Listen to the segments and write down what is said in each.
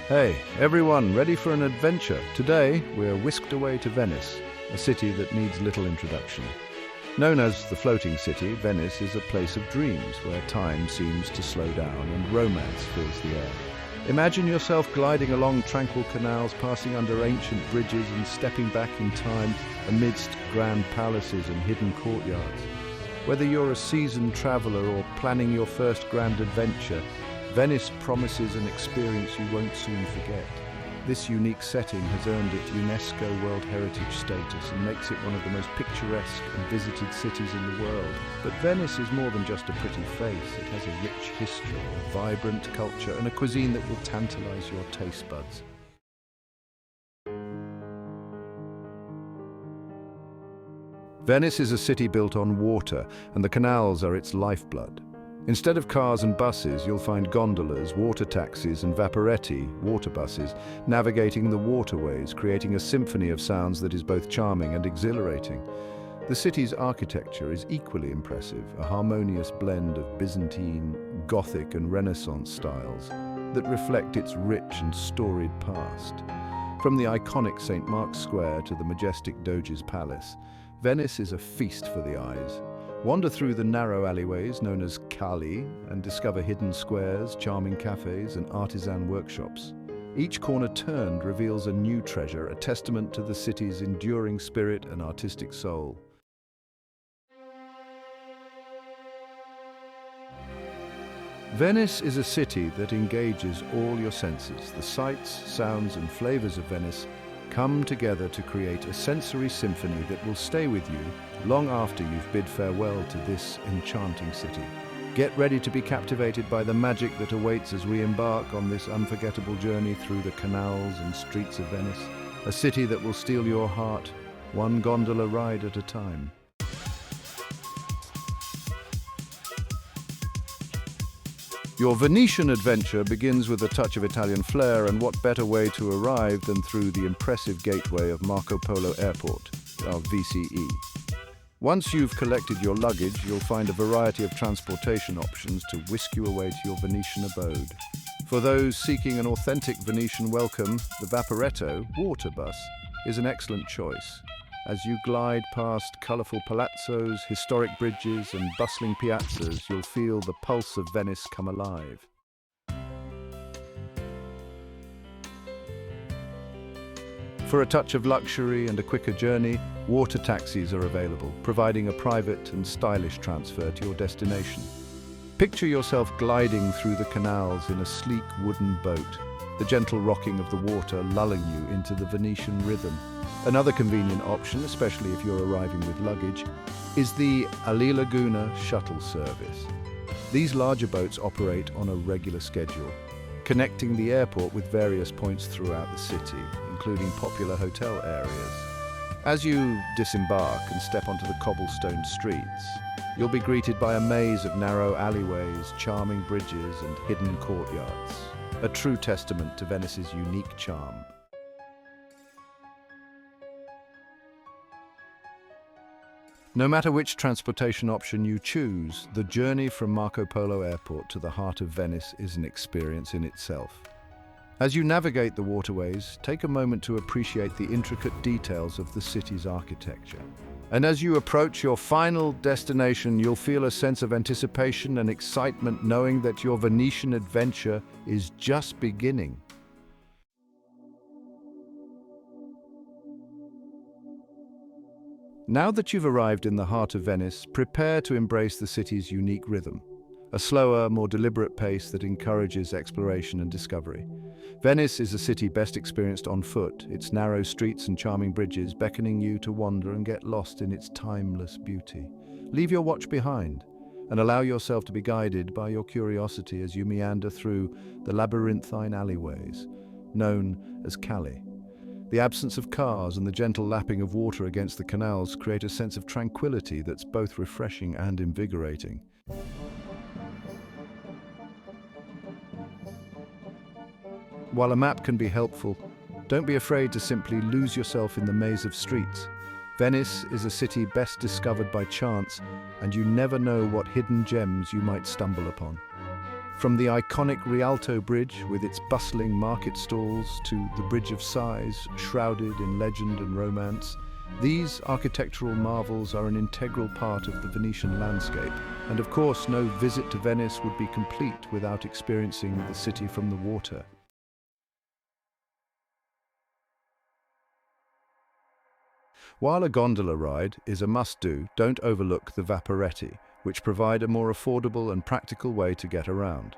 Hey, everyone, ready for an adventure? Today, we're whisked away to Venice, a city that needs little introduction. Known as the floating city, Venice is a place of dreams where time seems to slow down and romance fills the air. Imagine yourself gliding along tranquil canals, passing under ancient bridges and stepping back in time amidst grand palaces and hidden courtyards. Whether you're a seasoned traveler or planning your first grand adventure, Venice promises an experience you won't soon forget. This unique setting has earned it UNESCO World Heritage status and makes it one of the most picturesque and visited cities in the world. But Venice is more than just a pretty face. It has a rich history, a vibrant culture, and a cuisine that will tantalize your taste buds. Venice is a city built on water, and the canals are its lifeblood. Instead of cars and buses, you'll find gondolas, water taxis and vaporetti, water buses, navigating the waterways, creating a symphony of sounds that is both charming and exhilarating. The city's architecture is equally impressive, a harmonious blend of Byzantine, Gothic and Renaissance styles that reflect its rich and storied past. From the iconic St. Mark's Square to the majestic Doge's Palace, Venice is a feast for the eyes. Wander through the narrow alleyways known as calli and discover hidden squares, charming cafes and artisan workshops. Each corner turned reveals a new treasure, a testament to the city's enduring spirit and artistic soul. Venice is a city that engages all your senses. The sights, sounds and flavors of Venice come together to create a sensory symphony that will stay with you long after you've bid farewell to this enchanting city. Get ready to be captivated by the magic that awaits as we embark on this unforgettable journey through the canals and streets of Venice, a city that will steal your heart, one gondola ride at a time. Your Venetian adventure begins with a touch of Italian flair, and what better way to arrive than through the impressive gateway of Marco Polo Airport, our VCE. Once you've collected your luggage, you'll find a variety of transportation options to whisk you away to your Venetian abode. For those seeking an authentic Venetian welcome, the Vaporetto water bus is an excellent choice. As you glide past colourful palazzos, historic bridges and bustling piazzas, you'll feel the pulse of Venice come alive. For a touch of luxury and a quicker journey, water taxis are available, providing a private and stylish transfer to your destination. Picture yourself gliding through the canals in a sleek wooden boat, the gentle rocking of the water lulling you into the Venetian rhythm. Another convenient option, especially if you're arriving with luggage, is the Ali Laguna shuttle service. These larger boats operate on a regular schedule, connecting the airport with various points throughout the city, including popular hotel areas. As you disembark and step onto the cobblestone streets, you'll be greeted by a maze of narrow alleyways, charming bridges and hidden courtyards, a true testament to Venice's unique charm. No matter which transportation option you choose, the journey from Marco Polo Airport to the heart of Venice is an experience in itself. As you navigate the waterways, take a moment to appreciate the intricate details of the city's architecture. And as you approach your final destination, you'll feel a sense of anticipation and excitement, knowing that your Venetian adventure is just beginning. Now that you've arrived in the heart of Venice, prepare to embrace the city's unique rhythm, a slower, more deliberate pace that encourages exploration and discovery. Venice is a city best experienced on foot, its narrow streets and charming bridges beckoning you to wander and get lost in its timeless beauty. Leave your watch behind and allow yourself to be guided by your curiosity as you meander through the labyrinthine alleyways, known as calli. The absence of cars and the gentle lapping of water against the canals create a sense of tranquility that's both refreshing and invigorating. While a map can be helpful, don't be afraid to simply lose yourself in the maze of streets. Venice is a city best discovered by chance, and you never know what hidden gems you might stumble upon. From the iconic Rialto Bridge with its bustling market stalls to the Bridge of Sighs, shrouded in legend and romance, these architectural marvels are an integral part of the Venetian landscape. And of course, no visit to Venice would be complete without experiencing the city from the water. While a gondola ride is a must-do, don't overlook the vaporetti, which provide a more affordable and practical way to get around.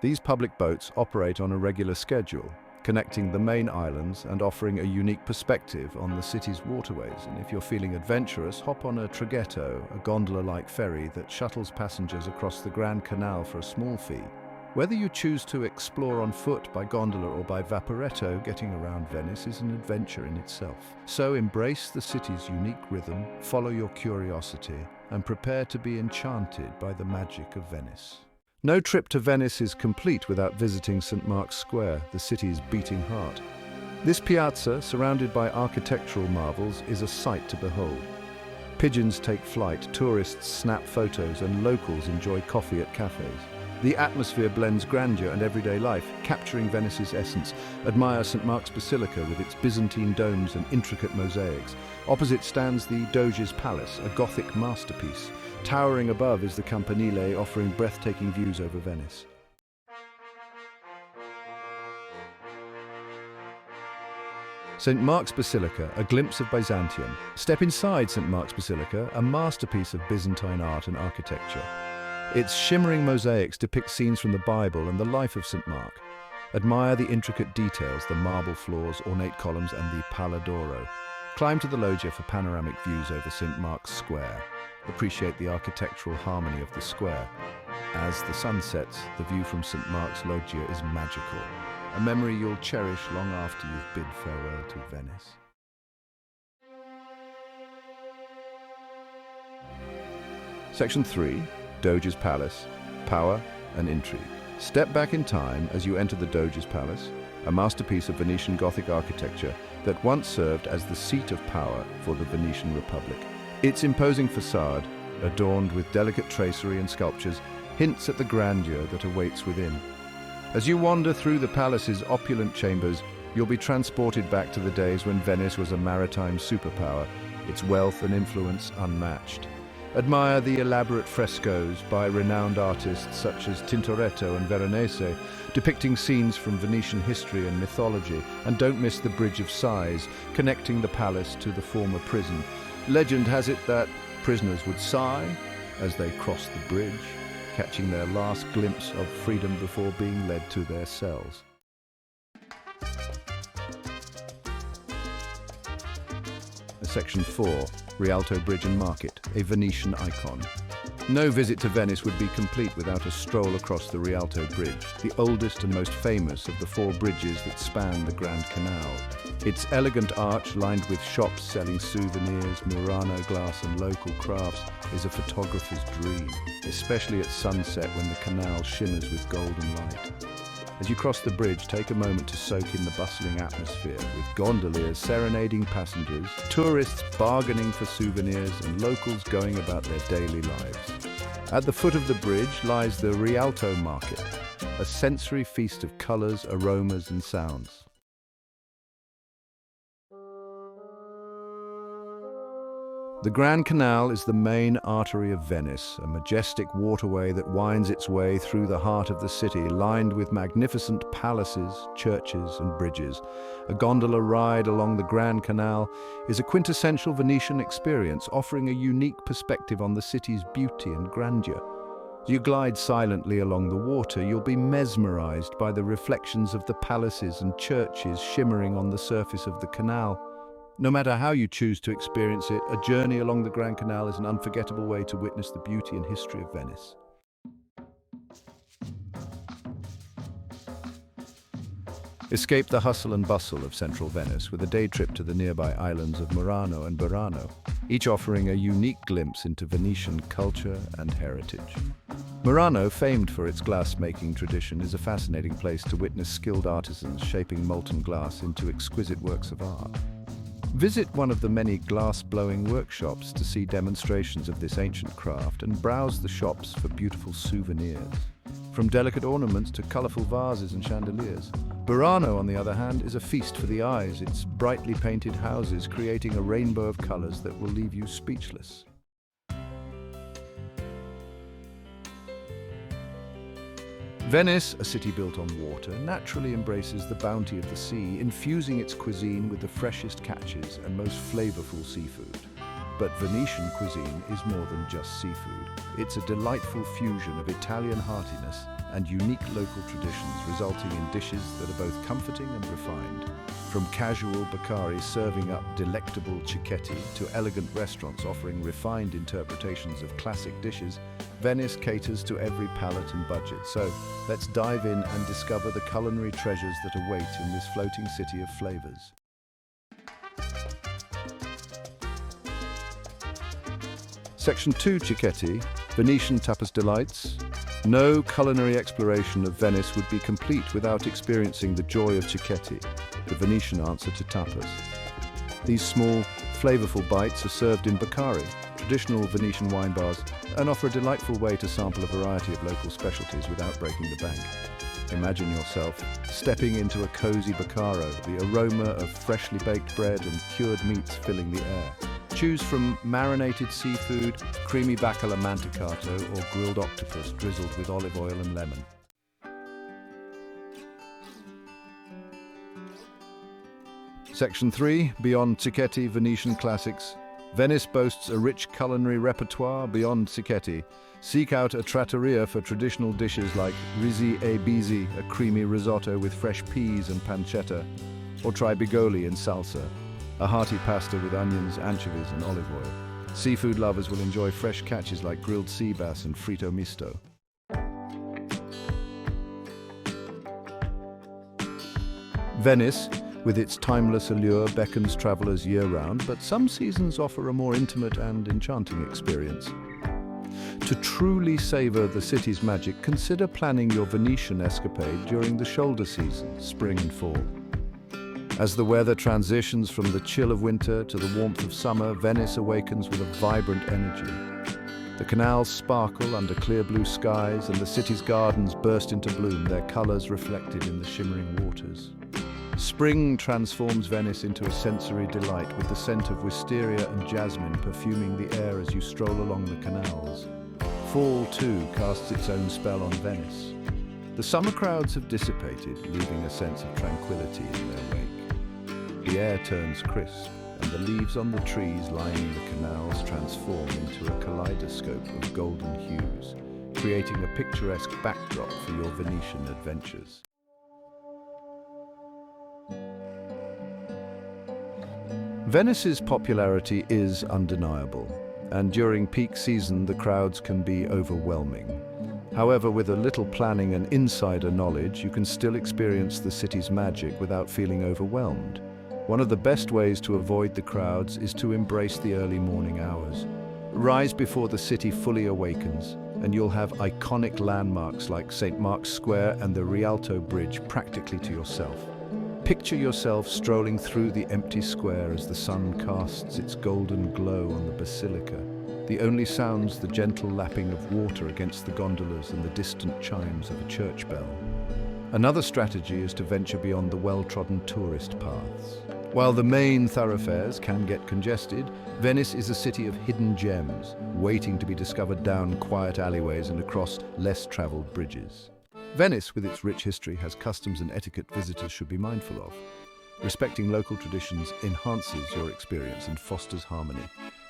These public boats operate on a regular schedule, connecting the main islands and offering a unique perspective on the city's waterways. And if you're feeling adventurous, hop on a traghetto, a gondola-like ferry that shuttles passengers across the Grand Canal for a small fee. Whether you choose to explore on foot, by gondola or by vaporetto, getting around Venice is an adventure in itself. So embrace the city's unique rhythm, follow your curiosity, and prepare to be enchanted by the magic of Venice. No trip to Venice is complete without visiting St. Mark's Square, the city's beating heart. This piazza, surrounded by architectural marvels, is a sight to behold. Pigeons take flight, tourists snap photos, and locals enjoy coffee at cafes. The atmosphere blends grandeur and everyday life, capturing Venice's essence. Admire St. Mark's Basilica with its Byzantine domes and intricate mosaics. Opposite stands the Doge's Palace, a Gothic masterpiece. Towering above is the Campanile, offering breathtaking views over Venice. St. Mark's Basilica, a glimpse of Byzantium. Step inside St. Mark's Basilica, a masterpiece of Byzantine art and architecture. Its shimmering mosaics depict scenes from the Bible and the life of St. Mark. Admire the intricate details, the marble floors, ornate columns, and the Pala d'Oro. Climb to the loggia for panoramic views over St. Mark's Square. Appreciate the architectural harmony of the square. As the sun sets, the view from St. Mark's Loggia is magical, a memory you'll cherish long after you've bid farewell to Venice. Section 3. Doge's Palace, Power and Intrigue. Step back in time as you enter the Doge's Palace, a masterpiece of Venetian Gothic architecture that once served as the seat of power for the Venetian Republic. Its imposing facade, adorned with delicate tracery and sculptures, hints at the grandeur that awaits within. As you wander through the palace's opulent chambers, you'll be transported back to the days when Venice was a maritime superpower, its wealth and influence unmatched. Admire the elaborate frescoes by renowned artists such as Tintoretto and Veronese, depicting scenes from Venetian history and mythology. And don't miss the Bridge of Sighs, connecting the palace to the former prison. Legend has it that prisoners would sigh as they crossed the bridge, catching their last glimpse of freedom before being led to their cells. Section 4. Rialto Bridge and Market, a Venetian icon. No visit to Venice would be complete without a stroll across the Rialto Bridge, the oldest and most famous of the 4 bridges that span the Grand Canal. Its elegant arch, lined with shops selling souvenirs, Murano glass and local crafts, is a photographer's dream, especially at sunset when the canal shimmers with golden light. As you cross the bridge, take a moment to soak in the bustling atmosphere, with gondoliers serenading passengers, tourists bargaining for souvenirs, and locals going about their daily lives. At the foot of the bridge lies the Rialto Market, a sensory feast of colors, aromas, and sounds. The Grand Canal is the main artery of Venice, a majestic waterway that winds its way through the heart of the city, lined with magnificent palaces, churches, and bridges. A gondola ride along the Grand Canal is a quintessential Venetian experience, offering a unique perspective on the city's beauty and grandeur. As you glide silently along the water, you'll be mesmerized by the reflections of the palaces and churches shimmering on the surface of the canal. No matter how you choose to experience it, a journey along the Grand Canal is an unforgettable way to witness the beauty and history of Venice. Escape the hustle and bustle of central Venice with a day trip to the nearby islands of Murano and Burano, each offering a unique glimpse into Venetian culture and heritage. Murano, famed for its glass-making tradition, is a fascinating place to witness skilled artisans shaping molten glass into exquisite works of art. Visit one of the many glass-blowing workshops to see demonstrations of this ancient craft and browse the shops for beautiful souvenirs. from delicate ornaments to colorful vases and chandeliers. Burano, on the other hand, is a feast for the eyes, its brightly painted houses creating a rainbow of colors that will leave you speechless. Venice, a city built on water, naturally embraces the bounty of the sea, infusing its cuisine with the freshest catches and most flavorful seafood. But Venetian cuisine is more than just seafood. It's a delightful fusion of Italian heartiness and unique local traditions, resulting in dishes that are both comforting and refined. From casual Baccari serving up delectable cicchetti to elegant restaurants offering refined interpretations of classic dishes, Venice caters to every palate and budget. So let's dive in and discover the culinary treasures that await in this floating city of flavors. Section 2, Cicchetti, Venetian tapas delights. No culinary exploration of Venice would be complete without experiencing the joy of cicchetti, the Venetian answer to tapas. These small, flavorful bites are served in Baccari, traditional Venetian wine bars, and offer a delightful way to sample a variety of local specialties without breaking the bank. Imagine yourself stepping into a cozy Baccaro, the aroma of freshly baked bread and cured meats filling the air. Choose from marinated seafood, creamy bacala mantecato, or grilled octopus drizzled with olive oil and lemon. Section 3, beyond cicchetti, Venetian classics. Venice boasts a rich culinary repertoire beyond cicchetti. Seek out a trattoria for traditional dishes like risi e bisi, a creamy risotto with fresh peas and pancetta, or try bigoli in salsa, a hearty pasta with onions, anchovies and olive oil. Seafood lovers will enjoy fresh catches like grilled sea bass and frito misto. Venice, with its timeless allure, beckons travelers year-round, but some seasons offer a more intimate and enchanting experience. To truly savor the city's magic, consider planning your Venetian escapade during the shoulder season, spring and fall. As the weather transitions from the chill of winter to the warmth of summer, Venice awakens with a vibrant energy. The canals sparkle under clear blue skies, and the city's gardens burst into bloom, their colors reflected in the shimmering waters. Spring transforms Venice into a sensory delight with the scent of wisteria and jasmine perfuming the air as you stroll along the canals. Fall, too, casts its own spell on Venice. The summer crowds have dissipated, leaving a sense of tranquility in their wake. The air turns crisp, and the leaves on the trees lining the canals transform into a kaleidoscope of golden hues, creating a picturesque backdrop for your Venetian adventures. Venice's popularity is undeniable, and during peak season the crowds can be overwhelming. However, with a little planning and insider knowledge, you can still experience the city's magic without feeling overwhelmed. One of the best ways to avoid the crowds is to embrace the early morning hours. Rise before the city fully awakens, and you'll have iconic landmarks like St. Mark's Square and the Rialto Bridge practically to yourself. Picture yourself strolling through the empty square as the sun casts its golden glow on the Basilica. The only sounds the gentle lapping of water against the gondolas and the distant chimes of a church bell. Another strategy is to venture beyond the well-trodden tourist paths. While the main thoroughfares can get congested, Venice is a city of hidden gems, waiting to be discovered down quiet alleyways and across less-traveled bridges. Venice, with its rich history, has customs and etiquette visitors should be mindful of. Respecting local traditions enhances your experience and fosters harmony.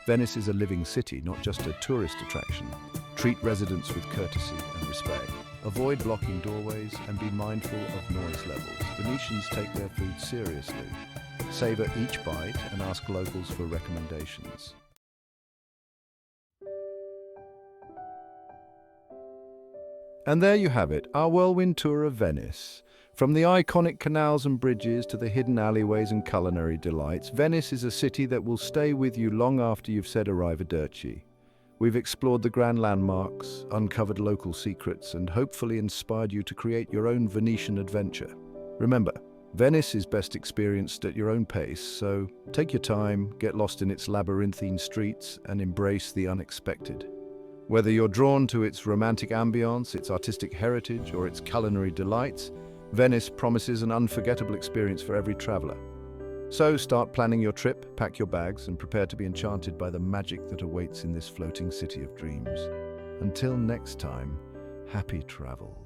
Venice is a living city, not just a tourist attraction. Treat residents with courtesy and respect. Avoid blocking doorways and be mindful of noise levels. Venetians take their food seriously. Savor each bite and ask locals for recommendations. And there you have it, our whirlwind tour of Venice. From the iconic canals and bridges to the hidden alleyways and culinary delights, Venice is a city that will stay with you long after you've said arrivederci. We've explored the grand landmarks, uncovered local secrets, and hopefully inspired you to create your own Venetian adventure. Remember, Venice is best experienced at your own pace, so take your time, get lost in its labyrinthine streets, and embrace the unexpected. Whether you're drawn to its romantic ambience, its artistic heritage, or its culinary delights, Venice promises an unforgettable experience for every traveler. So start planning your trip, pack your bags, and prepare to be enchanted by the magic that awaits in this floating city of dreams. Until next time, happy travels.